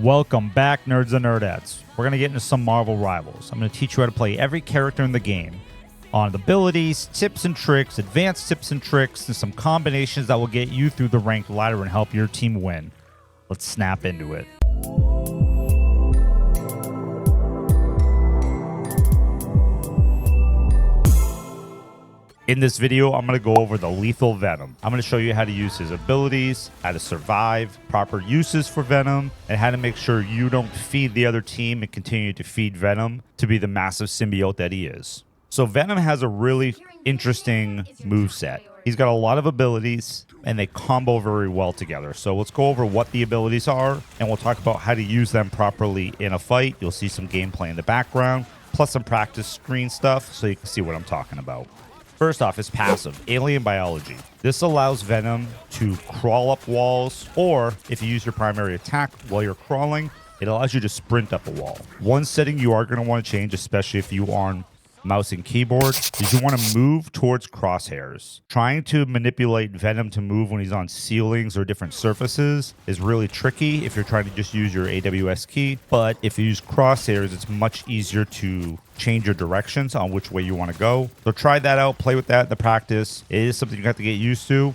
Welcome back, nerds and nerdettes. We're going to get into some Marvel Rivals. I'm going to teach you how to play every character in the game on abilities, tips and tricks, advanced tips and tricks, and some combinations that will get you through the ranked ladder and help your team win. Let's snap into it. In this video, I'm going to go over the lethal Venom. I'm going to show you how to use his abilities, how to survive, proper uses for Venom, and how to make sure you don't feed the other team and continue to feed Venom to be the massive symbiote that he is. So Venom has a really interesting moveset. He's got a lot of abilities, and they combo very well together. So let's go over what the abilities are, and we'll talk about how to use them properly in a fight. You'll see some gameplay in the background, plus some practice screen stuff, so you can see what I'm talking about. First off is passive, alien biology. This allows Venom to crawl up walls, or if you use your primary attack while you're crawling, it allows you to sprint up a wall. One setting you are going to want to change, especially if you are on mouse and keyboard, is you want to move towards crosshairs. Trying to manipulate Venom to move when he's on ceilings or different surfaces is really tricky if you're trying to just use your AWS key, but if you use crosshairs, it's much easier to change your directions on which way you want to go. So try that out, play with that in the practice. It is something you have to get used to,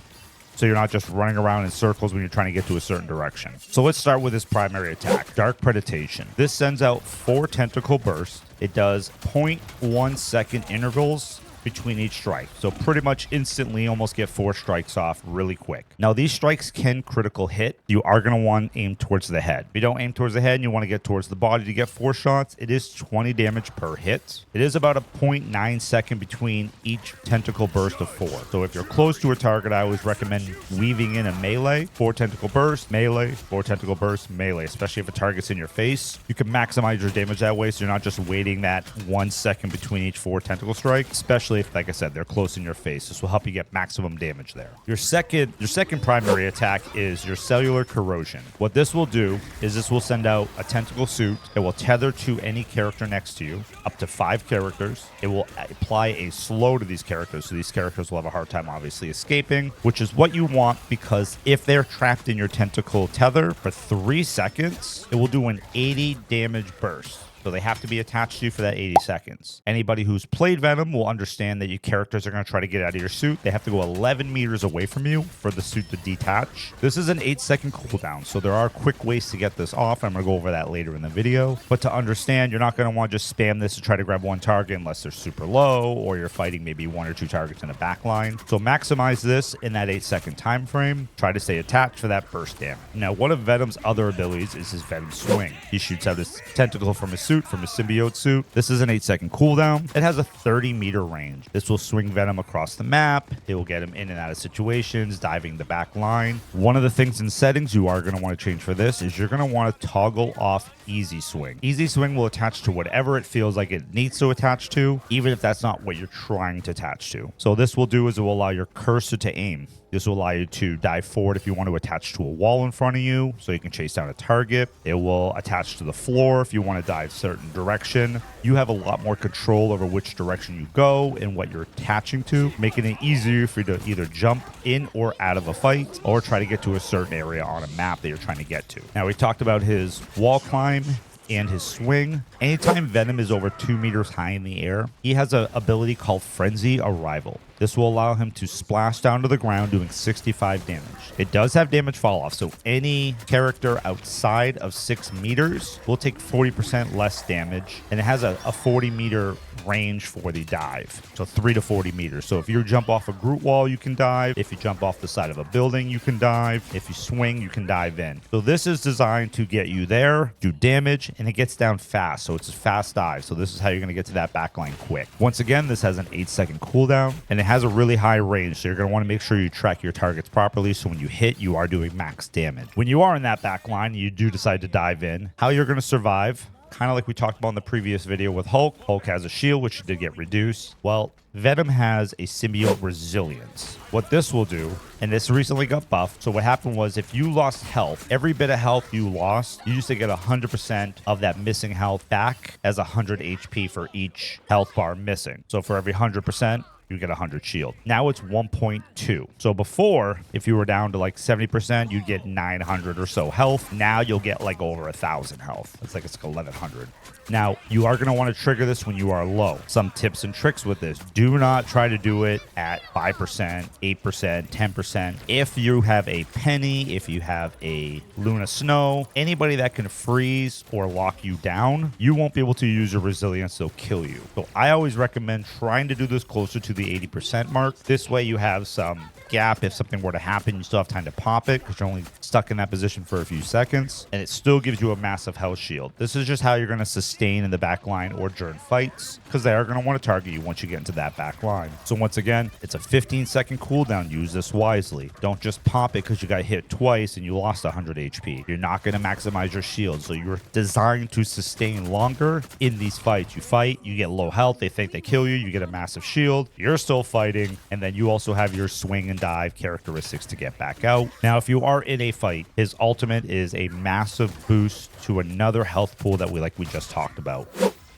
so you're not just running around in circles when you're trying to get to a certain direction. So let's start with his primary attack, Dark Predation. This sends out 4 tentacle bursts. It does 0.1 second intervals between each strike. So pretty much instantly almost get 4 strikes off really quick. Now these strikes can critical hit. You are going to want to aim towards the head. If you don't aim towards the head and you want to get towards the body to get 4 shots, it is 20 damage per hit. It is about a 0.9 second between each tentacle burst of 4. So if you're close to a target, I always recommend weaving in a melee, 4 tentacle burst, melee, 4 tentacle burst, melee, especially if a target's in your face. You can maximize your damage that way, so you're not just waiting that 1 second between each 4 tentacle strikes, especially if, like I said, they're close in your face. This will help you get maximum damage there. Your second primary attack is your cellular corrosion. What this will do is this will send out a tentacle suit. It will tether to any character next to you, up to 5 characters. It will apply a slow to these characters, so these characters will have a hard time obviously escaping, which is what you want, because if they're trapped in your tentacle tether for 3 seconds, it will do an 80 damage burst. So they have to be attached to you for that 80 seconds. Anybody who's played Venom will understand that your characters are going to try to get out of your suit. They have to go 11 meters away from you for the suit to detach. This is an 8-second cooldown, so there are quick ways to get this off. I'm going to go over that later in the video. But to understand, you're not going to want to just spam this to try to grab one target unless they're super low or you're fighting maybe 1 or 2 targets in a back line. So maximize this in that 8-second time frame. Try to stay attached for that burst damage. Now, one of Venom's other abilities is his Venom swing. He shoots out his tentacle from his suit, from a symbiote suit. This is an 8-second cooldown. It has a 30-meter range. This will swing Venom across the map. It will get him in and out of situations, diving the back line. One of the things in settings you are going to want to change for this is you're going to want to toggle off easy swing. Easy swing will attach to whatever it feels like it needs to attach to, even if that's not what you're trying to attach to. So this will do is it will allow your cursor to aim. This will allow you to dive forward if you want to attach to a wall in front of you so you can chase down a target. It will attach to the floor if you want to dive certain direction. You have a lot more control over which direction you go and what you're attaching to, making it easier for you to either jump in or out of a fight or try to get to a certain area on a map that you're trying to get to. Now, we talked about his wall climb and his swing. Anytime Venom is over 2 meters high in the air, he has an ability called Frenzy Arrival. This will allow him to splash down to the ground doing 65 damage. It does have damage fall off, so any character outside of 6 meters will take 40% less damage, and it has a 40-meter range for the dive, so 3 to 40 meters. So if you jump off a Groot wall, you can dive. If you jump off the side of a building, you can dive. If you swing, you can dive in. So this is designed to get you there, do damage, and it gets down fast, so it's a fast dive. So this is how you're going to get to that backline quick. Once again, this has an 8-second cooldown, and it has a really high range, so you're going to want to make sure you track your targets properly, so when you hit, you are doing max damage. When you are in that back line, you do decide to dive in. How you're going to survive, kind of like we talked about in the previous video with Hulk. Hulk has a shield, which did get reduced. Well, Venom has a symbiote resilience. What this will do, and this recently got buffed, so what happened was if you lost health, every bit of health you lost, you used to get 100% of that missing health back as 100 HP for each health bar missing. So for every 100%, you get 100 shield. Now it's 1.2. So before, if you were down to like 70%, you'd get 900 or so health. Now you'll get like over 1,000 health. It's like 1,100. Now, you are going to want to trigger this when you are low. Some tips and tricks with this. Do not try to do it at 5%, 8%, 10%. If you have a Penny, if you have a Luna Snow, anybody that can freeze or lock you down, you won't be able to use your resilience. They'll kill you. So I always recommend trying to do this closer to the 80% mark. This way you have some gap. If something were to happen, you still have time to pop it because you're only stuck in that position for a few seconds, and it still gives you a massive health shield. This is just how you're going to sustain in the back line or during fights, because they are going to want to target you once you get into that back line. So once again, it's a 15-second cooldown. Use this wisely. Don't just pop it because you got hit twice and you lost 100 HP. You're not going to maximize your shield, so you're designed to sustain longer in these fights. You fight, you get low health, they think they kill you, you get a massive shield, you're still fighting, and then you also have your swing and dive characteristics to get back out. Now, if you are in a fight, his ultimate is a massive boost to another health pool that we just talked about.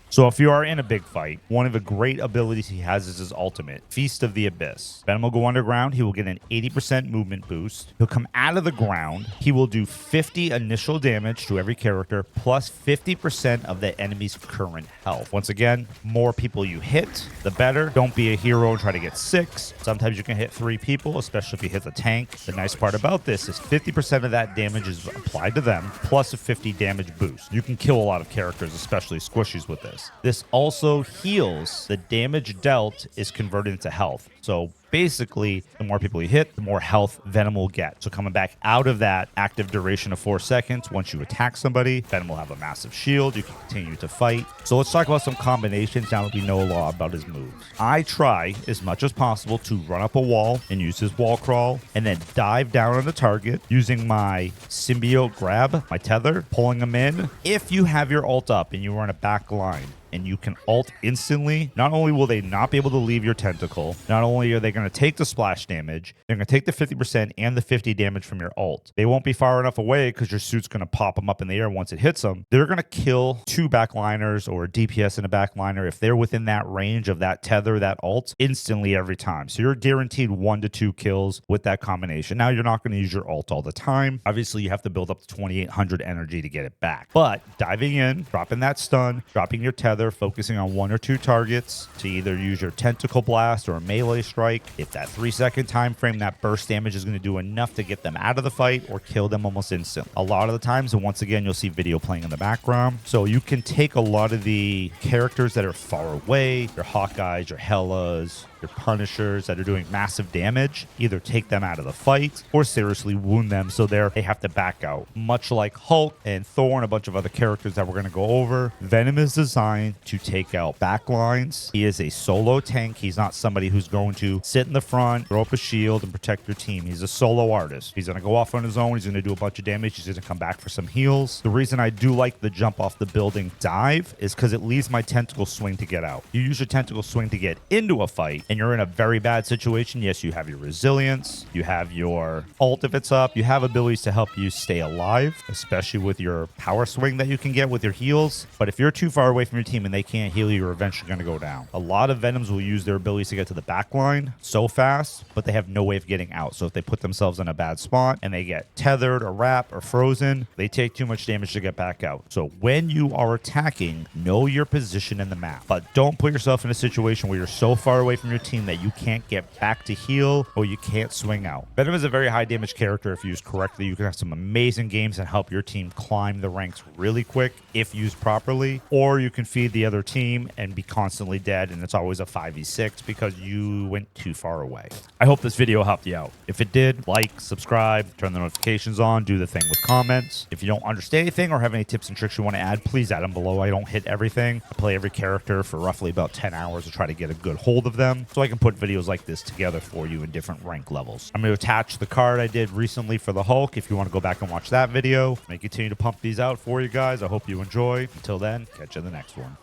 So if you are in a big fight, one of the great abilities he has is his ultimate, Feast of the Abyss. Venom will go underground. He will get an 80% movement boost. He'll come out of the ground. He will do 50 initial damage to every character, plus 50% of the enemy's current health. Once again, more people you hit, the better. Don't be a hero and try to get 6. Sometimes you can hit 3 people, especially if you hit the tank. The nice part about this is 50% of that damage is applied to them, plus a 50 damage boost. You can kill a lot of characters, especially squishies, with this. This also heals. The damage dealt is converted into health. So basically, the more people you hit, the more health Venom will get. So coming back out of that active duration of 4 seconds, once you attack somebody, Venom will have a massive shield. You can continue to fight. So let's talk about some combinations now that we know a lot about his moves. I try as much as possible to run up a wall and use his wall crawl, and then dive down on the target using my symbiote grab, my tether, pulling them in. If you have your ult up and you are in a back line, and you can ult instantly, not only will they not be able to leave your tentacle, not only are they going to take the splash damage, they're going to take the 50% and the 50 damage from your ult. They won't be far enough away because your suit's going to pop them up in the air once it hits them. They're going to kill 2 backliners or a DPS and a backliner if they're within that range of that tether, that ult, instantly every time. So you're guaranteed 1 to 2 kills with that combination. Now, you're not going to use your ult all the time. Obviously, you have to build up to 2,800 energy to get it back. But diving in, dropping that stun, dropping your tether, focusing on 1 or 2 targets to either use your tentacle blast or a melee strike. If that 3-second time frame, that burst damage is going to do enough to get them out of the fight or kill them almost instantly. A lot of the times, and once again, you'll see video playing in the background. So you can take a lot of the characters that are far away, your Hawkeyes, your Hellas, your Punishers that are doing massive damage, either take them out of the fight or seriously wound them so they have to back out. Much like Hulk and Thor and a bunch of other characters that we're going to go over, Venom is designed to take out backlines. He is a solo tank. He's not somebody who's going to sit in the front, throw up a shield, and protect your team. He's a solo artist. He's going to go off on his own. He's going to do a bunch of damage. He's going to come back for some heals. The reason I do like the jump off the building dive is because it leaves my tentacle swing to get out. You use your tentacle swing to get into a fight, and you're in a very bad situation. Yes, you have your resilience, you have your ult if it's up, you have abilities to help you stay alive, especially with your power swing that you can get with your heals. But if you're too far away from your team and they can't heal you, you're eventually going to go down. A lot of Venoms will use their abilities to get to the back line so fast, but they have no way of getting out. So if they put themselves in a bad spot and they get tethered or wrapped or frozen, they take too much damage to get back out. So when you are attacking, know your position in the map, but don't put yourself in a situation where you're so far away from your team that you can't get back to heal or you can't swing out. Venom is a very high damage character. If used correctly, you can have some amazing games and help your team climb the ranks really quick if used properly, or you can feed the other team and be constantly dead, and it's always a 5v6 because you went too far away. I hope this video helped you out. If it did, like, subscribe, turn the notifications on, do the thing with comments. If you don't understand anything or have any tips and tricks you want to add, please add them below. I don't hit everything. I play every character for roughly about 10 hours to try to get a good hold of them so I can put videos like this together for you in different rank levels. I'm going to attach the card I did recently for the Hulk if you want to go back and watch that video. I continue to pump these out for you guys. I hope you enjoy. Until then, catch you in the next one.